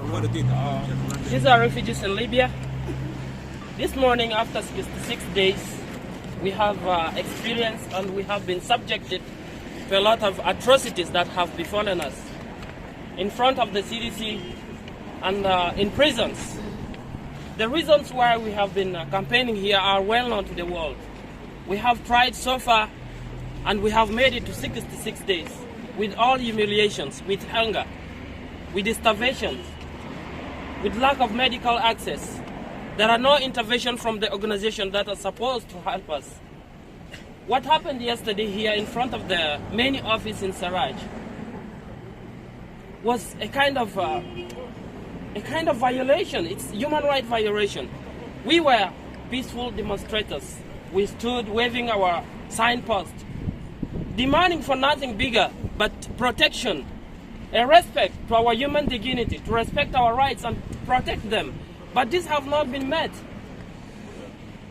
These are refugees in Libya. This morning, after 66 days, we have experienced and we have been subjected to a lot of atrocities that have befallen us in front of the CDC and in prisons. The reasons why we have been campaigning here are well known to the world. We have tried so far and we have made it to 66 days with all humiliations, with hunger, with starvation, with lack of medical access. There are no intervention from the organization that are supposed to help us. What happened yesterday here in front of the main office in Saraj was a kind of violation. It's human rights violation. We were peaceful demonstrators. We stood waving our signpost, demanding for nothing bigger but protection, a respect to our human dignity, to respect our rights and protect them. But these have not been met.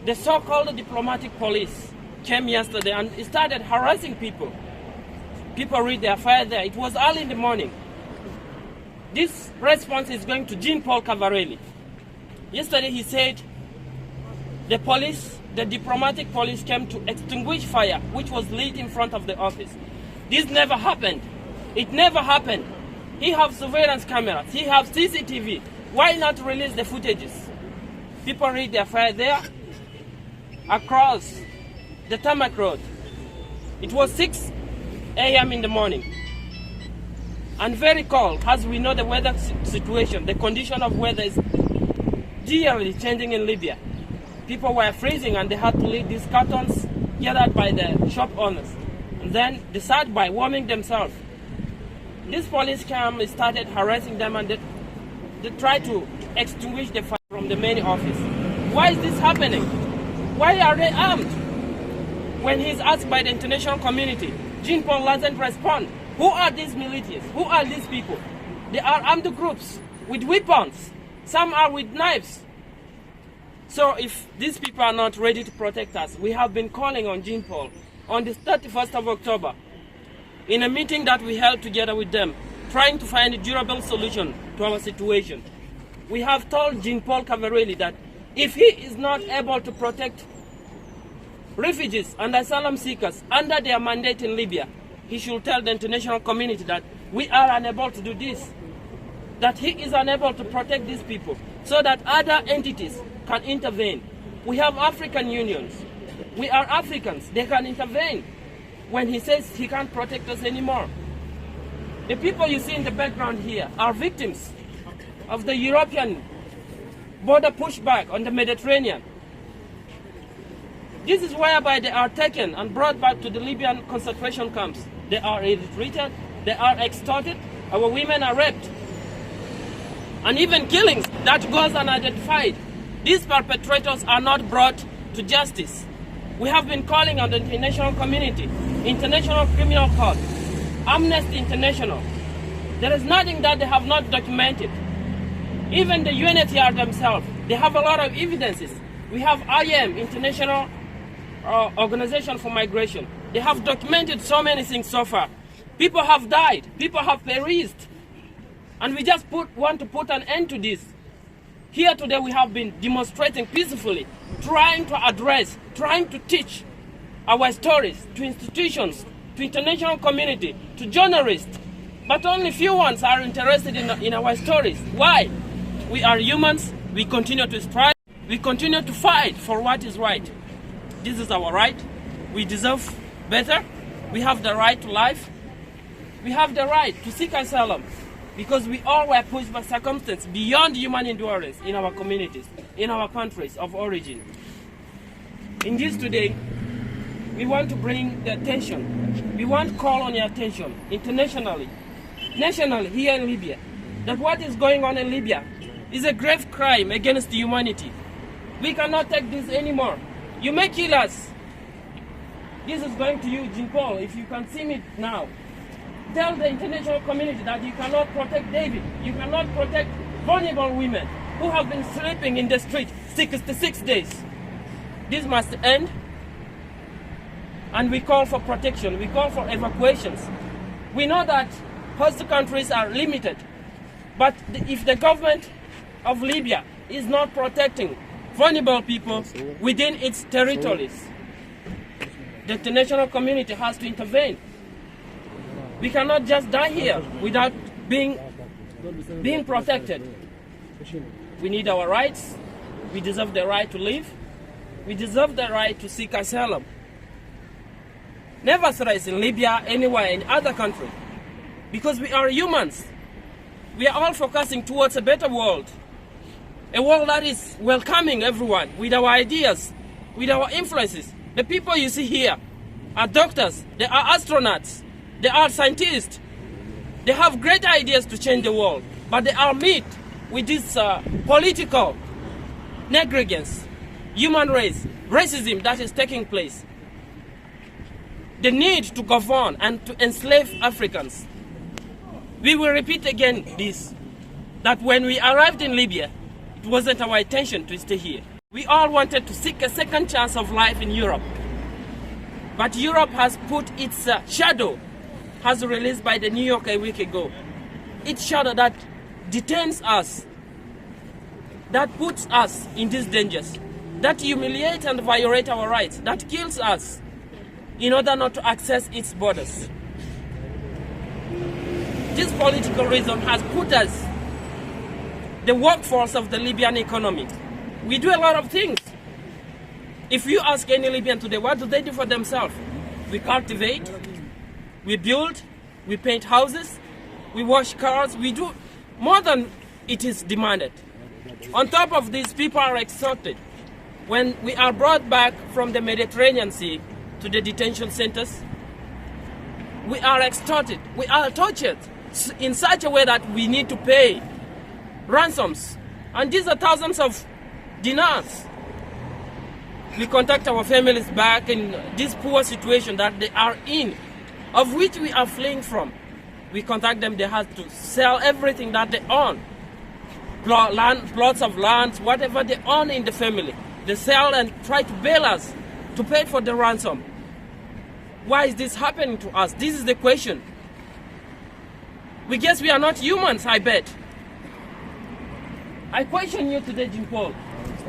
The so-called diplomatic police came yesterday and started harassing people. People read their fire there. It was early in the morning. This response is going to Jean-Paul Cavalieri. Yesterday he said the police, the diplomatic police came to extinguish fire which was lit in front of the office. This never happened. It never happened. He has surveillance cameras. He has CCTV. Why not release the footages? People read their fire there across the tarmac road. It was 6 a.m. in the morning. And very cold, as we know the weather situation, the condition of weather is dearly changing in Libya. People were freezing and they had to leave these cartons gathered by the shop owners. And then they start by warming themselves. This police came and started harassing them and they tried to extinguish the fire from the main office. Why is this happening? Why are they armed? When he's asked by the international community, Jean-Paul doesn't respond. Who are these militias? Who are these people? They are armed groups with weapons. Some are with knives. So if these people are not ready to protect us, we have been calling on Jean-Paul on the 31st of October in a meeting that we held together with them, trying to find a durable solution to our situation. We have told Jean-Paul Cavalieri that if he is not able to protect refugees and asylum seekers under their mandate in Libya, he should tell the international community that we are unable to do this, that he is unable to protect these people, so that other entities can intervene. We have African unions. We are Africans. They can intervene when he says he can't protect us anymore. The people you see in the background here are victims of the European border pushback on the Mediterranean. This is whereby they are taken and brought back to the Libyan concentration camps. They are treated, they are extorted, our women are raped. And even killings that goes unidentified. These perpetrators are not brought to justice. We have been calling on the international community, International Criminal Court, Amnesty International. There is nothing that they have not documented. Even the UNHCR themselves, they have a lot of evidences. We have IM, International Organization for Migration. They have documented so many things so far. People have died, people have perished. And we just want to put an end to this. Here today we have been demonstrating peacefully, trying to address, trying to teach our stories to institutions, to international community, to journalists. But only few ones are interested in our stories. Why? We are humans, we continue to strive, we continue to fight for what is right. This is our right. We deserve better. We have the right to life. We have the right to seek asylum because we all were pushed by circumstances beyond human endurance in our communities, in our countries of origin. In this today, we want to bring the attention. We want to call on your attention internationally, nationally here in Libya, that what is going on in Libya is a grave crime against humanity. We cannot take this anymore. You may kill us. This is going to you, Jean-Paul, if you can see me now. Tell the international community that you cannot protect David. You cannot protect vulnerable women who have been sleeping in the street 66 days. This must end. And we call for protection. We call for evacuations. We know that host countries are limited. But if the government of Libya is not protecting vulnerable people within its territories, the international community has to intervene. We cannot just die here without being protected. We need our rights. We deserve the right to live. We deserve the right to seek asylum. Never threats in Libya, anywhere in other country. Because we are humans. We are all focusing towards a better world. A world that is welcoming everyone with our ideas, with our influences. The people you see here are doctors, they are astronauts, they are scientists. They have great ideas to change the world, but they are met with this political negligence, human race, racism that is taking place. The need to govern and to enslave Africans. We will repeat again this, that when we arrived in Libya, it wasn't our intention to stay here. We all wanted to seek a second chance of life in Europe. But Europe has put its shadow, has released by the New York a week ago. Its shadow that detains us, that puts us in these dangers, that humiliates and violates our rights, that kills us in order not to access its borders. This political reason has put us, the workforce of the Libyan economy. We do a lot of things. If you ask any Libyan today, what do they do for themselves? We cultivate, we build, we paint houses, we wash cars, we do more than it is demanded. On top of this, people are extorted. When we are brought back from the Mediterranean Sea to the detention centers, we are extorted, we are tortured in such a way that we need to pay ransoms. And these are thousands of dinars. We contact our families back in this poor situation that they are in, of which we are fleeing from. We contact them, they have to sell everything that they own. Plots of land, whatever they own in the family. They sell and try to bail us to pay for the ransom. Why is this happening to us? This is the question. We guess we are not humans, I bet. I question you today, Jim Paul.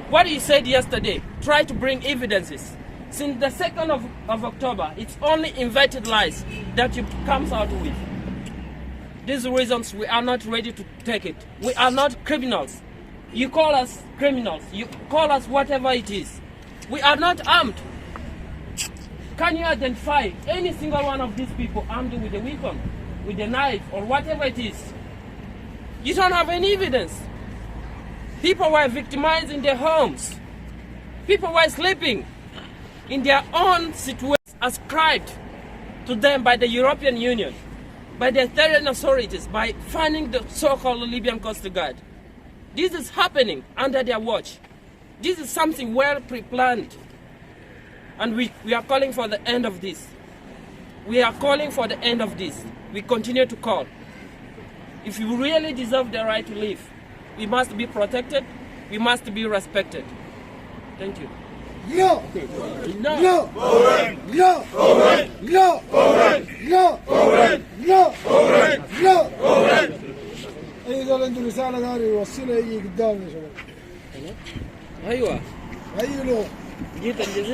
What you said yesterday, try to bring evidences. Since the 2nd of October, it's only invented lies that you comes out with. These reasons, we are not ready to take it. We are not criminals. You call us criminals. You call us whatever it is. We are not armed. Can you identify any single one of these people armed with a weapon, with a knife, or whatever it is? You don't have any evidence. People were victimized in their homes. People were sleeping in their own situations ascribed to them by the European Union, by the Italian authorities, by funding the so-called Libyan Coast Guard. This is happening under their watch. This is something well pre-planned. And we are calling for the end of this. We are calling for the end of this. We continue to call. If you really deserve the right to live, we must be protected, we must be respected. Thank you. No! No! No! No! No! No! No! اي قال عنده رسالة داري يوصلها يجي قدامي يا شباب. ايوه. ايوه. جيت الجزيرة.